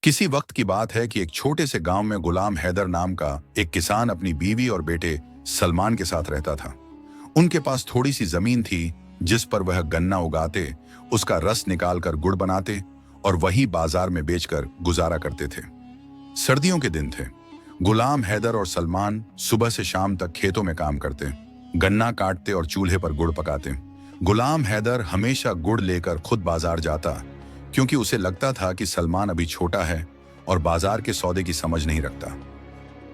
किसी वक्त की बात है कि एक छोटे से गांव में गुलाम हैदर नाम का एक किसान अपनी बीवी और बेटे सलमान के साथ रहता था। उनके पास थोड़ी सी जमीन थी जिस पर वह गन्ना उगाते, उसका रस निकालकर गुड़ बनाते और वही बाजार में बेचकर गुजारा करते थे। सर्दियों के दिन थे। गुलाम हैदर और सलमान सुबह से शाम तक खेतों में काम करते, गन्ना काटते और चूल्हे पर गुड़ पकाते। गुलाम हैदर हमेशा गुड़ लेकर खुद बाजार जाता, क्योंकि उसे लगता था कि सलमान अभी छोटा है और बाजार के सौदे की समझ नहीं रखता।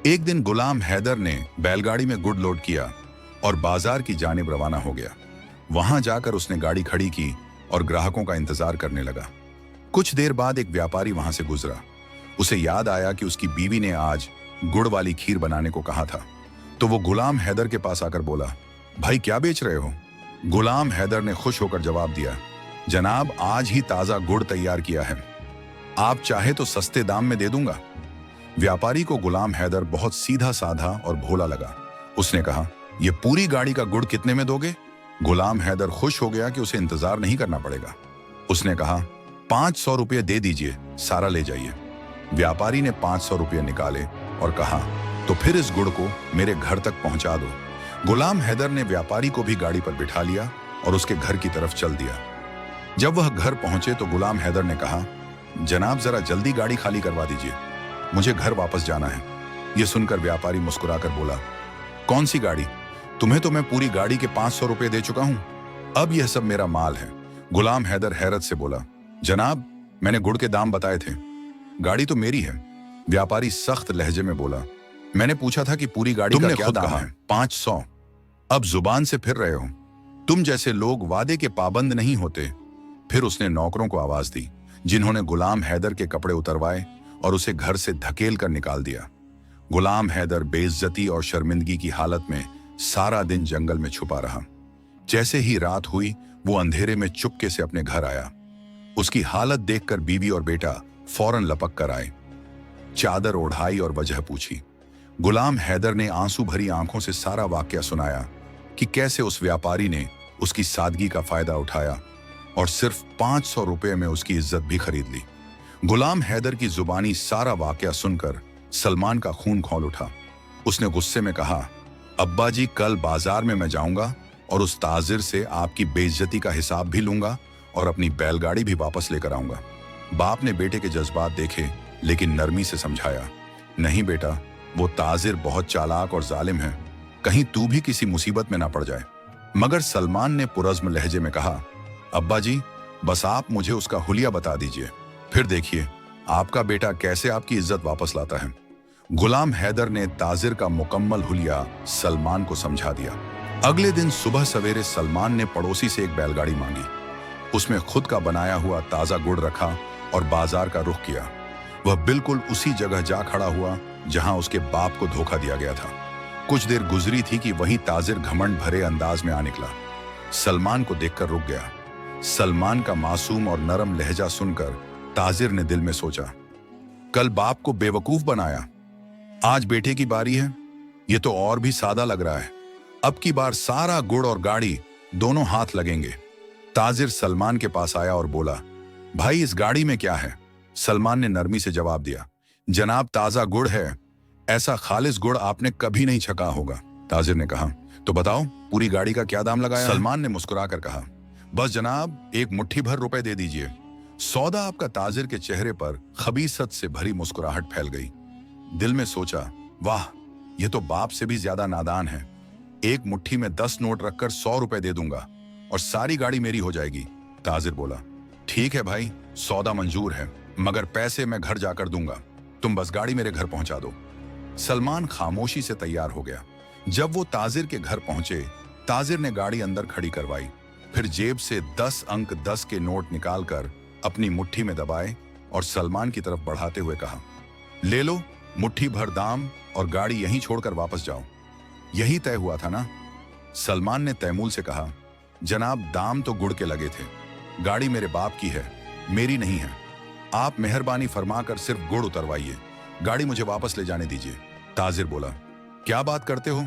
एक दिन गुलाम हैदर ने बैलगाड़ी में गुड़ लोड किया और बाजार की जानिब रवाना हो गया। वहां जाकर उसने गाड़ी खड़ी की और ग्राहकों का इंतजार करने लगा। कुछ देर बाद एक व्यापारी वहां से गुजरा। उसे याद आया कि उसकी बीवी ने आज गुड़ वाली खीर बनाने को कहा था, तो वो गुलाम हैदर के पास आकर बोला, भाई क्या बेच रहे हो? गुलाम हैदर ने खुश होकर जवाब दिया, जनाब आज ही ताजा गुड़ तैयार किया है, आप चाहे तो सस्ते दाम में दे दूंगा। व्यापारी को गुलाम हैदर बहुत सीधा साधा और भोला लगा। उसने कहा, यह पूरी गाड़ी का गुड़ कितने में दोगे? गुलाम हैदर खुश हो गया कि उसे इंतजार नहीं करना पड़ेगा। उसने कहा, 500 रुपये दे दीजिए, सारा ले जाइए। व्यापारी ने 500 रुपये निकाले और कहा, तो फिर इस गुड़ को मेरे घर तक पहुंचा दो। गुलाम हैदर ने व्यापारी को भी गाड़ी पर बिठा लिया और उसके घर की तरफ चल दिया। जब वह घर पहुंचे तो गुलाम हैदर ने कहा, जनाब जरा जल्दी गाड़ी खाली करवा दीजिए, मुझे घर वापस जाना है। यह सुनकर व्यापारी मुस्कुराकर बोला, कौन सी गाड़ी? तुम्हें तो मैं पूरी गाड़ी के 500 रुपये दे चुका हूं, अब यह सब मेरा माल है। गुलाम हैदर हैरत से बोला, जनाब मैंने गुड़ के दाम बताए थे, गाड़ी तो मेरी है। व्यापारी सख्त लहजे में बोला, मैंने पूछा था कि पूरी गाड़ी का क्या दाम है? 500। अब जुबान से फिर रहे हो, तुम जैसे लोग वादे के पाबंद नहीं होते। फिर उसने नौकरों को आवाज दी, जिन्होंने गुलाम हैदर के कपड़े उतरवाए और उसे घर से धकेल कर निकाल दिया। गुलाम हैदर बेइज्जती और शर्मिंदगी की हालत में सारा दिन जंगल में छुपा रहा। जैसे ही रात हुई वो अंधेरे में चुपके से अपने घर आया। उसकी हालत देखकर बीवी और बेटा फौरन लपक कर आए, चादर ओढ़ाई और वजह पूछी। गुलाम हैदर ने आंसू भरी आंखों से सारा वाकया सुनाया कि कैसे उस व्यापारी ने उसकी सादगी का फायदा उठाया और सिर्फ 500 रुपये में उसकी इज्जत भी खरीद ली। गुलाम हैदर की जुबानी सारा वाकया सुनकर सलमान का खून खौल उठा। उसने गुस्से में कहा, अब्बा जी कल बाजार में मैं जाऊंगा और उस ताजिर से आपकी बेइज्जती का हिसाब भी लूंगा और अपनी बैलगाड़ी भी वापस लेकर आऊंगा। बाप ने बेटे के जज्बात देखे लेकिन नरमी से समझाया, नहीं बेटा, वो ताजिर बहुत चालाक और जालिम है, कहीं तू भी किसी मुसीबत में ना पड़ जाए। मगर सलमान ने पुरज़्म लहजे में कहा, अब्बा जी बस आप मुझे उसका हुलिया बता दीजिए, फिर देखिए आपका बेटा कैसे आपकी इज्जत वापस लाता है। गुलाम हैदर ने ताजिर का मुकम्मल हुलिया सलमान को समझा दिया। अगले दिन सुबह सवेरे सलमान ने पड़ोसी से एक बैलगाड़ी मांगी। उसमें खुद का बनाया हुआ ताजा गुड़ रखा और बाजार का रुख किया। वह बिल्कुल उसी जगह जा खड़ा हुआ जहां उसके बाप को धोखा दिया गया था। कुछ देर गुजरी थी कि वहीं ताजिर घमंड भरे अंदाज में आ निकला। सलमान को देखकर रुक गया। सलमान का मासूम और नरम लहजा सुनकर ताजिर ने दिल में सोचा, कल बाप को बेवकूफ बनाया, आज बेटे की बारी है। ये तो और भी सादा लग रहा है, अब की बार सारा गुड़ और गाड़ी दोनों हाथ लगेंगे। ताजिर सलमान के पास आया और बोला, भाई इस गाड़ी में क्या है? सलमान ने नरमी से जवाब दिया, जनाब ताजा गुड़ है, ऐसा खालिस गुड़ आपने कभी नहीं छका होगा। ताजिर ने कहा, तो बताओ पूरी गाड़ी का क्या दाम लगाया? सलमान ने मुस्कुराकर कहा, बस जनाब एक मुट्ठी भर रुपए दे दीजिए। सौदा आपका। ताजिर के चेहरे पर खबीसत से भरी मुस्कुराहट फैल गई। दिल में सोचा, वाह ये तो बाप से भी ज्यादा नादान है। एक मुट्ठी में 10 नोट रखकर 100 रुपए दे दूंगा और सारी गाड़ी मेरी हो जाएगी। ताजिर बोला, ठीक है भाई, सौदा मंजूर है, मगर पैसे मैं घर जाकर दूंगा, तुम बस गाड़ी मेरे घर पहुंचा दो। सलमान खामोशी से तैयार हो गया। जब वो ताजिर के घर पहुंचे, ताजिर ने गाड़ी अंदर खड़ी करवाई, फिर जेब से 10 अंक 10 के नोट निकालकर अपनी मुट्ठी में दबाए और सलमान की तरफ बढ़ाते हुए कहा, ले लो मुट्ठी भर दाम और गाड़ी यहीं छोड़कर वापस जाओ। यही तय हुआ था ना? सलमान ने तैमूल से कहा, जनाब दाम तो गुड़ के लगे थे, गाड़ी मेरे बाप की है, मेरी नहीं है। आप मेहरबानी फरमाकर सिर्फ गुड़ उतरवाइए, गाड़ी मुझे वापस ले जाने दीजिए। ताजिर बोला, क्या बात करते हो?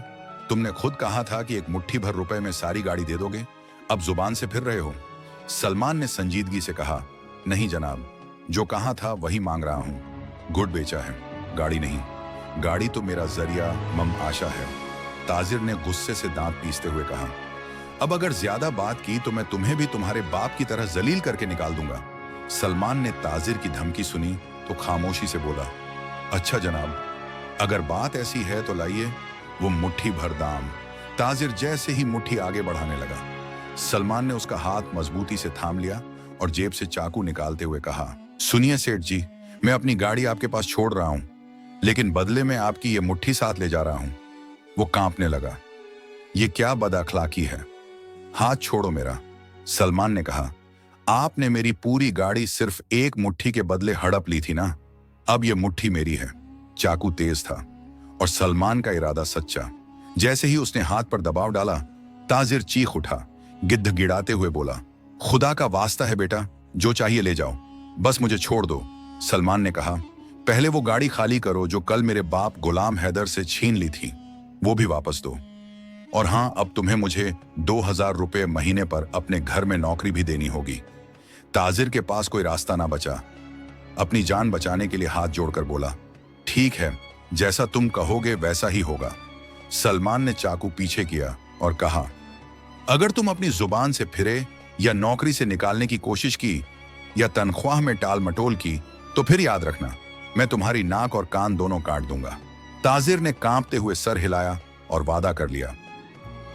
तुमने खुद कहा था कि एक मुट्ठी भर रुपए में सारी गाड़ी दे दोगे, अब जुबान से फिर रहे हो। सलमान ने संजीदगी से कहा, नहीं जनाब, जो कहा था वही मांग रहा हूं। गुड़ बेचा है, गाड़ी नहीं। गाड़ी तो मेरा जरिया मम आशा है, ताजिर ने गुस्से से दांत पीसते हुए कहा। अब अगर ज्यादा बात की तो मैं तुम्हें भी तुम्हारे बाप की तरह जलील करके निकाल दूंगा। सलमान ने ताजिर की धमकी सुनी तो खामोशी से बोला, अच्छा जनाब, अगर बात ऐसी है तो लाइए वो मुट्ठी भर दाम। ताजिर जैसे ही मुट्ठी आगे बढ़ाने लगा, सलमान ने उसका हाथ मजबूती से थाम लिया और जेब से चाकू निकालते हुए कहा, सुनिए सेठ जी, मैं अपनी गाड़ी आपके पास छोड़ रहा हूं, लेकिन बदले में आपकी ये मुट्ठी साथ ले जा रहा हूं। वो कांपने लगा। ये क्या बदअखलाकी है, हाथ छोड़ो मेरा। सलमान ने कहा, आपने मेरी पूरी गाड़ी सिर्फ एक मुट्ठी के बदले हड़प ली थी ना, अब ये मुट्ठी मेरी है। चाकू तेज था और सलमान का इरादा सच्चा। जैसे ही उसने हाथ पर दबाव डाला, ताजिर चीख उठा, गिड़गिड़ाते हुए बोला, खुदा का वास्ता है बेटा, जो चाहिए ले जाओ, बस मुझे छोड़ दो। सलमान ने कहा, पहले वो गाड़ी खाली करो जो कल मेरे बाप गुलाम हैदर से छीन ली थी, वो भी वापस दो। और हां, अब तुम्हें मुझे 2000 रुपए महीने पर अपने घर में नौकरी भी देनी होगी। ताजिर के पास कोई रास्ता ना बचा। अपनी जान बचाने के लिए हाथ जोड़कर बोला, ठीक है, जैसा तुम कहोगे वैसा ही होगा। सलमान ने चाकू पीछे किया और कहा, अगर तुम अपनी जुबान से फिरे या नौकरी से निकालने की कोशिश की या तनख्वाह में टाल मटोल की तो फिर याद रखना, मैं तुम्हारी नाक और कान दोनों काट दूंगा। ताजिर ने कांपते हुए सर हिलाया और वादा कर लिया।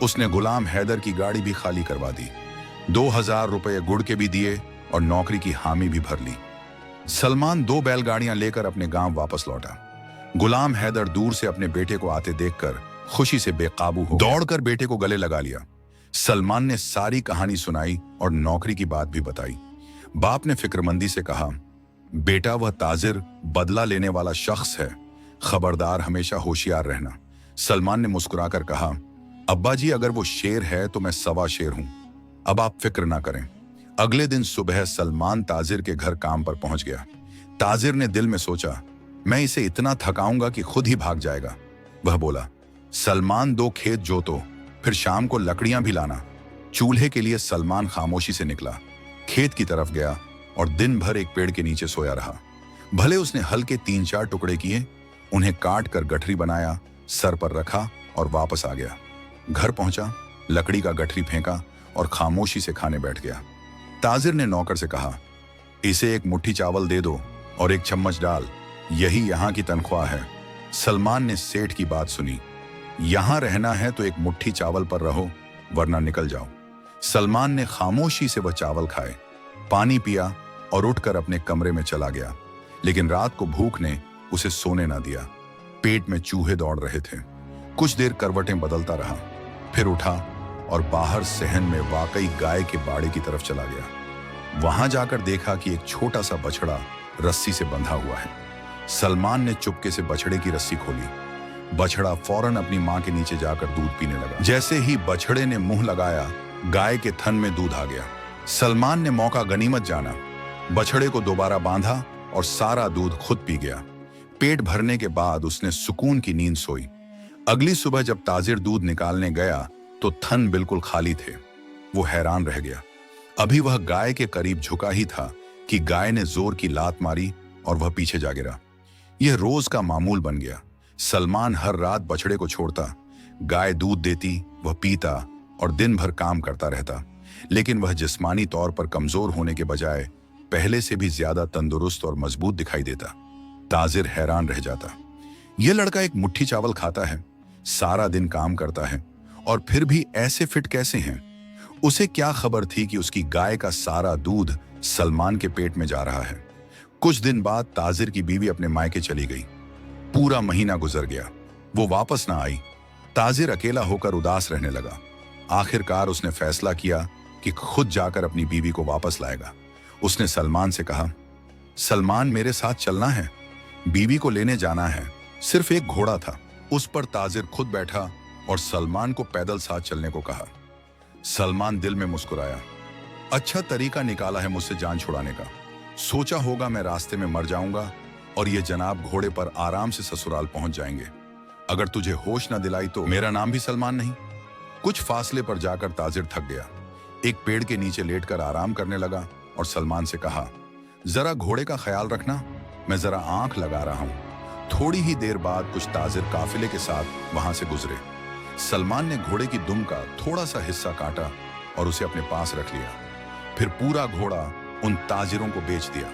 उसने गुलाम हैदर की गाड़ी भी खाली करवा दी, 2000 रुपये गुड़ के भी दिए और नौकरी की हामी भी भर ली। सलमान 2 बैलगाड़ियां लेकर अपने गांव वापस लौटा। गुलाम हैदर दूर से अपने बेटे को आते देखकर खुशी से बेकाबू हो दौड़कर बेटे को गले लगा लिया। सलमान ने सारी कहानी सुनाई और नौकरी की बात भी बताई। बाप ने फिक्रमंदी से कहा, बेटा, वह ताजिर बदला लेने वाला शख्स है, खबरदार, हमेशा होशियार रहना। सलमान ने मुस्कुराकर कहा, अब्बा जी, अगर वो शेर है तो मैं सवा शेर हूं, अब आप फिक्र ना करें। अगले दिन सुबह सलमान ताजिर के घर काम पर पहुंच गया। ताजिर ने दिल में सोचा, मैं इसे इतना थकाऊंगा कि खुद ही भाग जाएगा। वह बोला, सलमान, 2 खेत जोतो, फिर शाम को लकड़ियां भी लाना। चूल्हे के लिए सलमान खामोशी से निकला, खेत की तरफ गया और दिन भर एक पेड़ के नीचे सोया रहा। भले उसने हल्के 3-4 टुकड़े किए, उन्हें काट कर गठरी बनाया, सर पर रखा और वापस आ गया। घर पहुंचा, लकड़ी का गठरी फेंका और खामोशी से खाने बैठ गया। ताजिर ने नौकर से कहा, इसे 1 मुट्ठी चावल दे दो और 1 चम्मच डाल, यही यहां की तनख्वाह है। सलमान ने सेठ की बात सुनी, यहां रहना है तो 1 मुट्ठी चावल पर रहो, वरना निकल जाओ। सलमान ने खामोशी से वह चावल खाए, पानी पिया और उठकर अपने कमरे में चला गया। लेकिन रात को भूख ने उसे सोने ना दिया। पेट में चूहे दौड़ रहे थे। कुछ देर करवटें बदलता रहा, फिर उठा और बाहर सहन में वाकई गाय के बाड़े की तरफ चला गया। वहां जाकर देखा कि एक छोटा सा बछड़ा रस्सी से बंधा हुआ है। सलमान ने चुपके से बछड़े की रस्सी खोली। बछड़ा फौरन अपनी मां के नीचे जाकर दूध पीने लगा। जैसे ही बछड़े ने मुंह लगाया, गाय के थन में दूध आ गया। सलमान ने मौका गनीमत जाना, बछड़े को दोबारा बांधा और सारा दूध खुद पी गया। पेट भरने के बाद उसने सुकून की नींद सोई। अगली सुबह जब ताजिर दूध निकालने गया तो थन बिल्कुल खाली थे। वो हैरान रह गया। अभी वह गाय के करीब झुका ही था कि गाय ने जोर की लात मारी और वह पीछे जा गिरा। यह रोज का मामूल बन गया। सलमान हर रात बछड़े को छोड़ता, गाय दूध देती, वह पीता और दिन भर काम करता रहता। लेकिन वह जिस्मानी तौर पर कमजोर होने के बजाय पहले से भी ज्यादा तंदुरुस्त और मजबूत दिखाई देता। ताजिर हैरान रह जाता। यह लड़का 1 मुट्ठी चावल खाता है, सारा दिन काम करता है और फिर भी ऐसे फिट कैसे हैं? उसे क्या खबर थी कि उसकी गाय का सारा दूध सलमान के पेट में जा रहा है। कुछ दिन बाद ताजिर की बीवी अपने मायके चली गई। पूरा महीना गुजर गया, वो वापस ना आई। ताजिर अकेला होकर उदास रहने लगा। आखिरकार उसने फैसला किया कि खुद जाकर अपनी बीवी को वापस लाएगा। उसने सलमान से कहा, सलमान, मेरे साथ चलना है, बीवी को लेने जाना है। सिर्फ एक घोड़ा था, उस पर ताजिर खुद बैठा और सलमान को पैदल साथ चलने को कहा। सलमान दिल में मुस्कुराया। अच्छा तरीका निकाला है मुझसे जान छुड़ाने का। सोचा होगा मैं रास्ते में मर जाऊंगा और ये जनाब घोड़े पर आराम से ससुराल पहुंच जाएंगे। अगर तुझे होश न दिलाई तो मेरा नाम भी सलमान नहीं। कुछ फासले पर जाकर ताजिर थक गया। एक पेड़ के नीचे लेटकर आराम करने लगा और सलमान से कहा, जरा घोड़े का ख्याल रखना, मैं जरा आंख लगा रहा हूं। थोड़ी ही देर बाद कुछ ताजिर काफिले के साथ वहां से गुजरे। सलमान ने घोड़े की दुम का थोड़ा सा हिस्सा काटा और उसे अपने पास रख लिया। फिर पूरा घोड़ा उन ताजिरों को बेच दिया।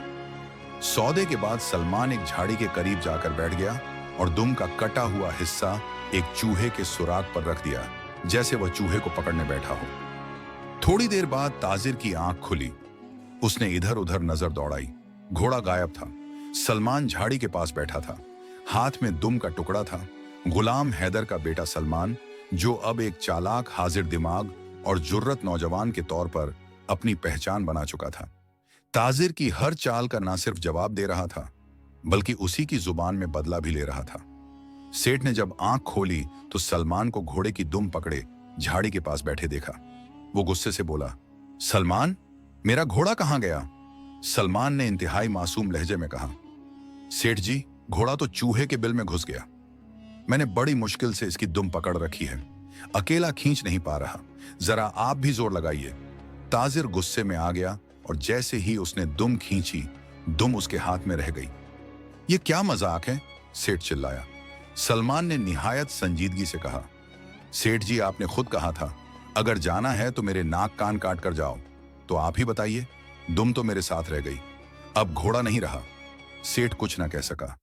सौदे के बाद सलमान एक झाड़ी के करीब जाकर बैठ गया और दुम का कटा हुआ हिस्सा एक चूहे के सुराग पर रख दिया, जैसे वह चूहे को पकड़ने बैठा हो। थोड़ी देर बाद ताजिर की आंख खुली। उसने इधर उधर नजर दौड़ाई। घोड़ा गायब था। सलमान झाड़ी के पास बैठा था। हाथ में दुम का टुकड़ा था। गुलाम हैदर का बेटा सलमान, जो अब एक चालाक, हाजिर दिमाग और जुर्रत नौजवान के तौर पर अपनी पहचान बना चुका था। ताजिर की हर चाल का ना सिर्फ जवाब दे रहा था, बल्कि उसी की जुबान में बदला भी ले रहा था। सेठ ने जब आंख खोली तो सलमान को घोड़े की दुम पकड़े झाड़ी के पास बैठे देखा। वो गुस्से से बोला, सलमान, मेरा घोड़ा कहां गया? सलमान ने इंतहाई मासूम लहजे में कहा, सेठ जी, घोड़ा तो चूहे के बिल में घुस गया। मैंने बड़ी मुश्किल से इसकी दुम पकड़ रखी है, अकेला खींच नहीं पा रहा, जरा आप भी जोर लगाइए। ताजिर गुस्से में आ गया और जैसे ही उसने दुम खींची, दुम उसके हाथ में रह गई। ये क्या मजाक है? सेठ चिल्लाया। सलमान ने निहायत संजीदगी से कहा, सेठ जी, आपने खुद कहा था अगर जाना है तो मेरे नाक कान काट कर जाओ, तो आप ही बताइए। दुम तो मेरे साथ रह गई, अब घोड़ा नहीं रहा। सेठ कुछ ना कह सका।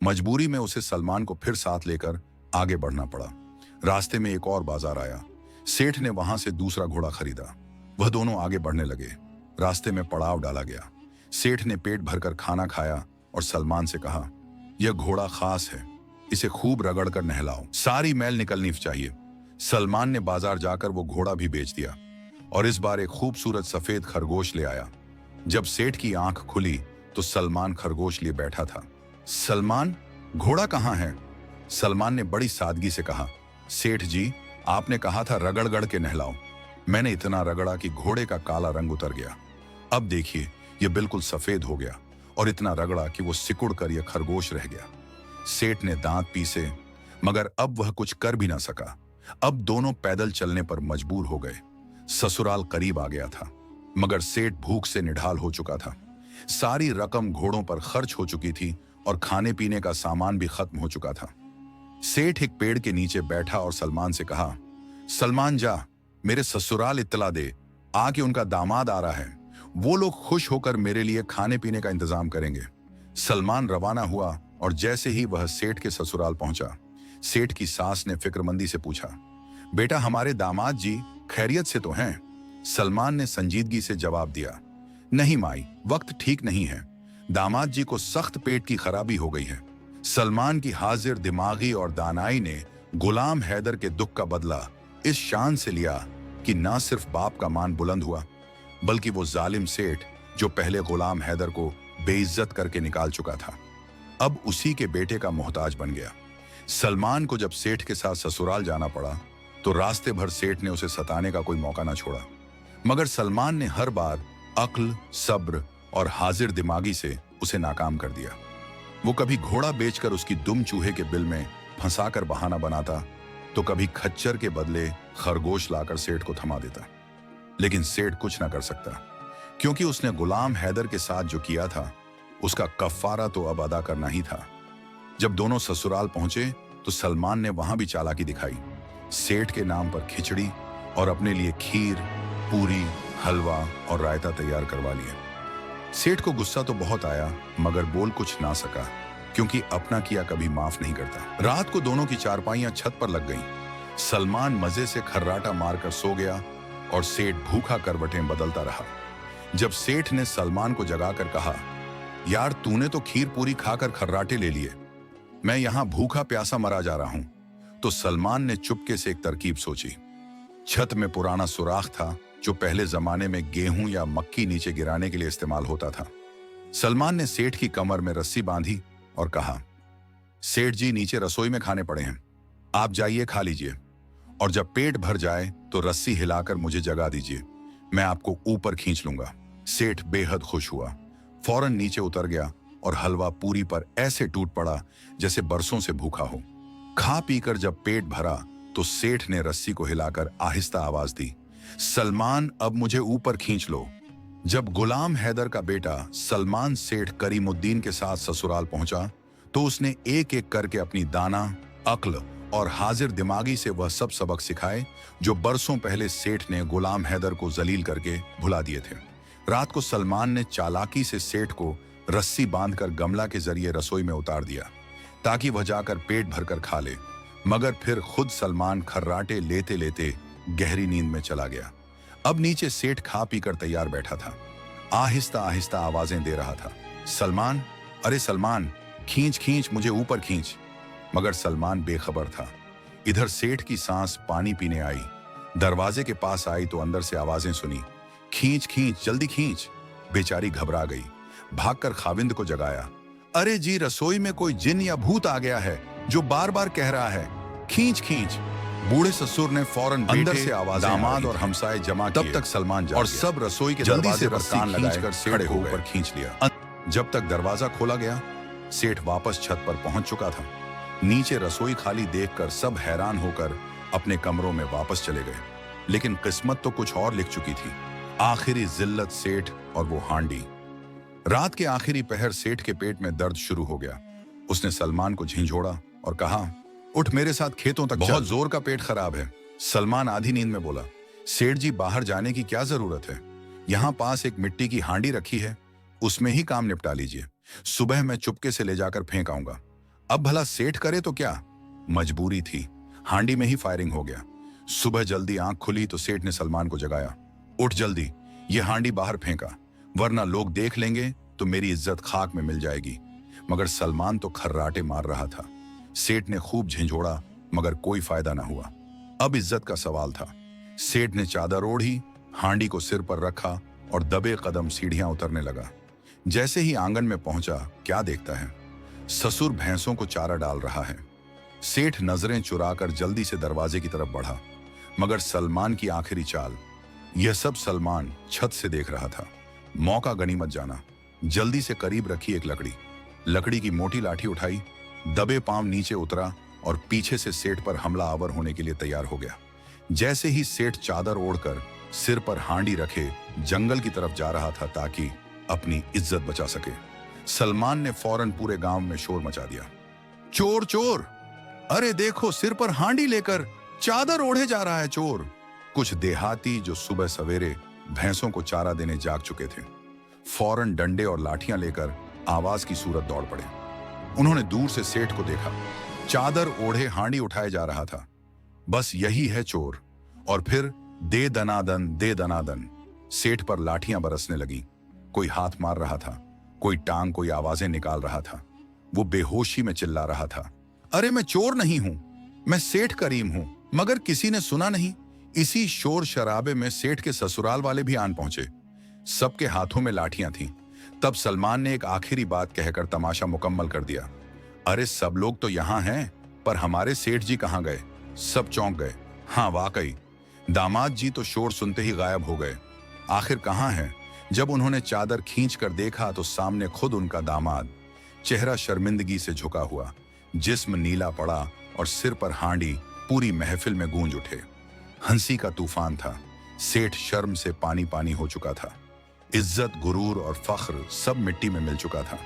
मजबूरी में उसे सलमान को फिर साथ लेकर आगे बढ़ना पड़ा। रास्ते में एक और बाजार आया। सेठ ने वहां से दूसरा घोड़ा खरीदा। वह दोनों आगे बढ़ने लगे। रास्ते में पड़ाव डाला गया। सेठ ने पेट भरकर खाना खाया और सलमान से कहा, यह घोड़ा खास है, इसे खूब रगड़ कर नहलाओ, सारी मैल निकलनी चाहिए। सलमान ने बाजार जाकर वो घोड़ा भी बेच दिया और इस बार एक खूबसूरत सफेद खरगोश ले आया। जब सेठ की आंख खुली तो सलमान खरगोश लिए बैठा था। सलमान, घोड़ा कहाँ है? सलमान ने बड़ी सादगी से कहा, सेठ जी, आपने कहा था रगड़-गड़ के नहलाओ। मैंने इतना रगड़ा कि घोड़े का काला रंग उतर गया। अब देखिए, यह बिल्कुल सफेद हो गया और इतना रगड़ा कि वो सिकुड़ कर यह खरगोश रह गया। सेठ ने दांत पीसे, मगर अब वह कुछ कर भी ना सका। अब दोनों पैदल चलने पर मजबूर हो गए। ससुराल करीब आ गया था, मगर सेठ भूख से निढाल हो चुका था। सारी रकम घोड़ों पर खर्च हो चुकी थी और खाने पीने का सामान भी खत्म हो चुका था। सेठ एक पेड़ के नीचे बैठा और सलमान से कहा, सलमान, जा मेरे ससुराल इत्तला दे, आके उनका दामाद आ रहा है। वो लोग खुश होकर मेरे लिए खाने पीने का इंतजाम करेंगे। सलमान रवाना हुआ और जैसे ही वह सेठ के ससुराल पहुंचा, सेठ की सास ने फिक्रमंदी से पूछा, बेटा, हमारे दामाद जी खैरियत से तो हैं? सलमान ने संजीदगी से जवाब दिया, नहीं माई, वक्त ठीक नहीं है। दामाद जी को सख्त पेट की खराबी हो गई है। सलमान की हाजिर दिमागी और दानाई ने गुलाम हैदर के दुख का बदला इस शान से लिया कि ना सिर्फ बाप का मान बुलंद हुआ, बल्कि वो जालिम सेठ जो पहले गुलाम हैदर को बेइज्जत करके निकाल चुका था, अब उसी के बेटे का मोहताज बन गया। सलमान को जब सेठ के साथ ससुराल जाना पड़ा तो रास्ते भर सेठ ने उसे सताने का कोई मौका ना छोड़ा, मगर सलमान ने हर बार अक्ल, सब्र और हाजिर दिमागी से उसे नाकाम कर दिया। वो कभी घोड़ा बेचकर उसकी दुम चूहे के बिल में फंसाकर बहाना बनाता, तो कभी खच्चर के बदले खरगोश लाकर सेठ को थमा देता। लेकिन सेठ कुछ ना कर सकता, क्योंकि उसने गुलाम हैदर के साथ जो किया था उसका कफ्फारा तो अब अदा करना ही था। जब दोनों ससुराल पहुंचे तो सलमान ने वहां भी चालाकी दिखाई। सेठ के नाम पर खिचड़ी और अपने लिए खीर, पूरी, हलवा और रायता तैयार करवा लिया। सेठ को गुस्सा तो बहुत आया, मगर बोल कुछ ना सका, क्योंकि अपना किया कभी माफ नहीं करता। रात को दोनों की चारपाइयां छत पर लग गईं। सलमान मजे से खर्राटा मारकर सो गया और सेठ भूखा करवटें बदलता रहा। जब सेठ ने सलमान को जगाकर कहा, यार, तूने तो खीर पूरी खाकर खर्राटे ले लिए, मैं यहां भूखा प्यासा मरा जा रहा हूं, तो सलमान ने चुपके से एक तरकीब सोची। छत में पुराना सुराख था जो पहले जमाने में गेहूं या मक्की नीचे गिराने के लिए इस्तेमाल होता था। सलमान ने सेठ की कमर में रस्सी बांधी और कहा, सेठ जी, नीचे रसोई में खाने पड़े हैं, आप जाइए खा लीजिए, और जब पेट भर जाए तो रस्सी हिलाकर मुझे जगा दीजिए, मैं आपको ऊपर खींच लूंगा। सेठ बेहद खुश हुआ, फौरन नीचे उतर गया और हलवा पूरी पर ऐसे टूट पड़ा जैसे बरसों से भूखा हो। खा पीकर जब पेट भरा तो सेठ ने रस्सी को हिलाकर आहिस्ता आवाज दी, सलमान, अब मुझे ऊपर खींच लो। जब गुलाम हैदर का बेटा सलमान सेठ करीमुद्दीन के साथ ससुराल पहुंचा तो उसने एक एक करके अपनी दाना, अक्ल और हाजिर दिमागी से वह सब सबक सिखाए जो बरसों पहले सेठ ने गुलाम हैदर को जलील करके भुला दिए थे। रात को सलमान ने चालाकी से सेठ को रस्सी बांधकर गमला के जरिए रसोई में उतार दिया ताकि वह जाकर पेट भरकर खा ले, मगर फिर खुद सलमान खर्राटे लेते लेते गहरी नींद में चला गया। अब नीचे सेठ खा पीकर तैयार बैठा था, आहिस्ता आहिस्ता आवाजें दे रहा था, सलमान, अरे सलमान, खींच खींच मुझे ऊपर खींच। मगर सलमान बेखबर था। इधर सेठ की सांस पानी पीने आई, दरवाजे के पास आई तो अंदर से आवाजें सुनी, खींच खींच जल्दी खींच। बेचारी घबरा गई, भागकर खाविंद को जगाया, अरे जी रसोई में कोई जिन या भूत आ गया है जो बार बार कह रहा है खींच खींच। बूढ़े ससुर ने फौरन अंदर से आवाज, दामाद और हमसाए जमा किए। तब तक सलमान और सब रसोई के दरवाजे पर कान लगाकर सेठ को ऊपर खींच लिया। जब तक दरवाजा खोला गया, सेठ वापस छत पर पहुंच चुका था। नीचे रसोई खाली देखकर सब हैरान होकर अपने कमरों में वापस चले गए। लेकिन किस्मत तो कुछ और लिख चुकी थी। आखिरी जिल्लत सेठ और वो हांडी। रात के आखिरी पहर सेठ के पेट में दर्द शुरू हो गया। उसने सलमान को झिंझोड़ा और कहा, उठ मेरे साथ खेतों तक, बहुत जोर का पेट खराब है। सलमान आधी नींद में बोला, सेठ जी बाहर जाने की क्या जरूरत है, यहाँ पास एक मिट्टी की हांडी रखी है, उसमें ही काम निपटा लीजिए। सुबह मैं चुपके से ले जाकर फेंक आऊंगा। अब भला सेठ करे तो क्या, मजबूरी थी। हांडी में ही फायरिंग हो गया। सुबह जल्दी आंख खुली तो सेठ ने सलमान को जगाया, उठ जल्दी, ये हांडी बाहर फेंका, वरना लोग देख लेंगे तो मेरी इज्जत खाक में मिल जाएगी। मगर सलमान तो खर्राटे मार रहा था। सेठ ने खूब झिंझोड़ा मगर कोई फायदा ना हुआ। अब इज्जत का सवाल था। सेठ ने चादर ओढ़ी, हांडी को सिर पर रखा और दबे कदम सीढ़ियां उतरने लगा। जैसे ही आंगन में पहुंचा, क्या देखता है, ससुर भैंसों को चारा डाल रहा है। सेठ नजरें चुराकर जल्दी से दरवाजे की तरफ बढ़ा, मगर सलमान की आखिरी चाल, यह सब सलमान छत से देख रहा था। मौका गनीमत जाना, जल्दी से करीब रखी एक लकड़ी की मोटी लाठी उठाई, दबे पांव नीचे उतरा और पीछे से सेठ पर हमला आवर होने के लिए तैयार हो गया। जैसे ही सेठ चादर ओढ़कर सिर पर हांडी रखे जंगल की तरफ जा रहा था ताकि अपनी इज्जत बचा सके, सलमान ने फौरन पूरे गांव में शोर मचा दिया, चोर चोर, अरे देखो सिर पर हांडी लेकर चादर ओढ़े जा रहा है चोर। कुछ देहाती जो सुबह सवेरे भैंसों को चारा देने जाग चुके थे, फौरन डंडे और लाठियां लेकर आवाज की सूरत दौड़ पड़े। उन्होंने दूर से सेठ को देखा, चादर ओढ़े हांडी उठाए जा रहा था। बस यही है चोर। और फिर दे दनादन सेठ पर लाठियां बरसने लगी। कोई हाथ मार रहा था, कोई टांग, कोई आवाजें निकाल रहा था। वो बेहोशी में चिल्ला रहा था, अरे मैं चोर नहीं हूं, मैं सेठ करीम हूं। मगर किसी ने सुना नहीं। इसी शोर शराबे में सेठ के ससुराल वाले भी आन पहुंचे। सबके हाथों में लाठियां थीं। तब सलमान ने एक आखिरी बात कहकर तमाशा मुकम्मल कर दिया, अरे सब लोग तो यहां हैं, पर हमारे सेठ जी कहां गए? सब चौंक गए। हाँ वाकई, दामाद जी तो शोर सुनते ही गायब हो गए। आखिर कहां हैं? जब उन्होंने चादर खींच कर देखा तो सामने खुद उनका दामाद, चेहरा शर्मिंदगी से झुका हुआ, जिस्म नीला पड़ा और सिर पर हांडी पूरी महफिल में गूंज उठे। हंसी का तूफान था। सेठ शर्म से पानी पानी हो चुका था। इज्जत, गुरूर और फख्र सब मिट्टी में मिल चुका था।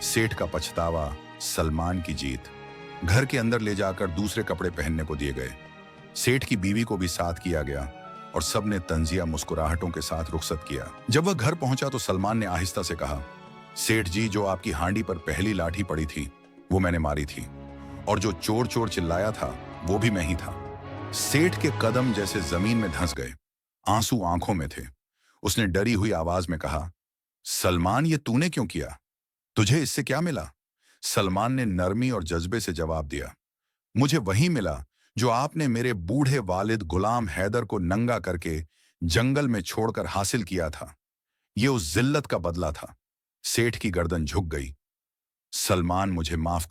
सेठ का पछतावा, सलमान की जीत। घर के अंदर ले जाकर दूसरे कपड़े पहनने को दिए गए। सेठ की बीवी को भी साथ किया गया और सबने तंजिया मुस्कुराहटों के साथ रुखसत किया। जब वह घर पहुंचा तो सलमान ने आहिस्ता से कहा, सेठ जी, जो आपकी हांडी पर पहली लाठी पड़ी थी वो मैंने मारी थी, और जो चोर चोर चिल्लाया था वो भी मैं ही था। सेठ के कदम जैसे जमीन में धंस गए, आंसू आंखों में थे। उसने डरी हुई आवाज में कहा, सलमान, ये तूने क्यों किया? तुझे इससे क्या मिला? सलमान ने नरमी और जज्बे से जवाब दिया, मुझे वही मिला जो आपने मेरे बूढ़े वालिद गुलाम हैदर को नंगा करके जंगल में छोड़कर हासिल किया था। ये उस जिल्लत का बदला था। सेठ की गर्दन झुक गई। सलमान, मुझे माफ